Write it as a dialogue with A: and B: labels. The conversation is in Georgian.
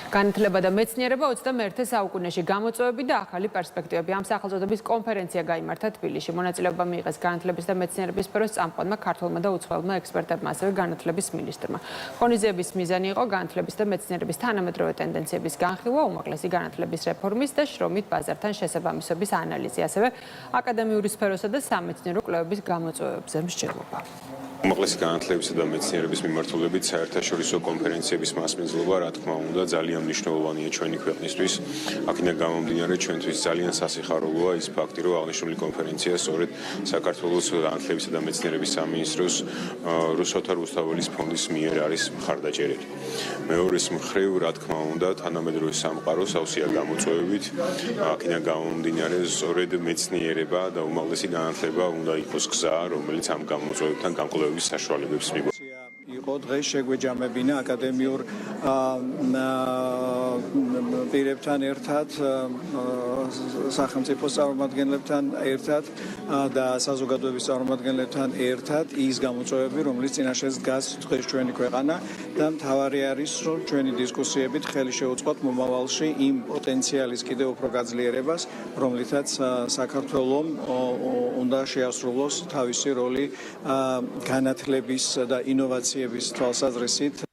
A: განათლება და მეცნიერება 21 საუკუნეში გამოწვევები და ახალი პერსპექტივები. ამ სახელწოდების კონფერენცია გაიმართა თბილისში. მონაწილეობა მიიღეს განათლების და მეცნიერების სფეროს წამყვანმა ქართველმა და უცხოელმა ექსპერტებმა, ასევე განათლების მინისტრმა. ღონისძიების მიზანი იყო განათლების და მეცნიერების თანამედროვე ტენდენციების განხილვა, უმაღლესი განათლების რეფორმის და შრომით ბაზართან შესაბამისობის ანალიზი, ასევე აკადემიური სფეროსა და სამეცნიერო კვლევების გამოწვევებზე მსჯელობა.
B: უმაღლესი განათლებისა და მეცნიერების მიმართულებით საერთაშორისო კონფერენციების მასპინძლობა, რა თქმა უნდა, ძალიან მნიშვნელოვანია ჩვენი ქვეყნისთვის. აქედან გამომდინარე, ჩვენთვის ძალიან სასიხარულოა ის ფაქტი, რომ აღნიშნული კონფერენცია სწორედ საქართველოს განათლებისა და მეცნიერების სამინისტროს რუსთავთა რუსთაველის ფონდის მიერ არის მხარდაჭერილი. მეორეს მხრივ, რა თქმა უნდა, თანამედროვე სამყარო სავსეა გამოწვევებით. აქედან გამომდინარე, სწორედ მეცნიერება და უმაღლესი განათლება უნდა იყოს გზა, რომელიც ამ გამოწვევებთან გამკლევის საშუალებებს მიღება.
C: იყო დღეს შეგვეჯამებინა აკადემიურ პირებთან ერთად, სახელმწიფო წარმომადგენლებთან ერთად და საზოგადოების წარმომადგენლებთან ერთად ის გამოწვევები, რომლის წინაშე დგას დღეს ჩვენი ქვეყანა და მთავარი არის, რომ ჩვენი დისკუსიებით ხელი შეუწყოთ მომავალში იმ პოტენციალის კიდევ უფრო გაძლიერებას, რომლითაც საქართველოს უნდა შეასრულოს თავისი როლი განათლების და ინოვაციების თვალსაზრისით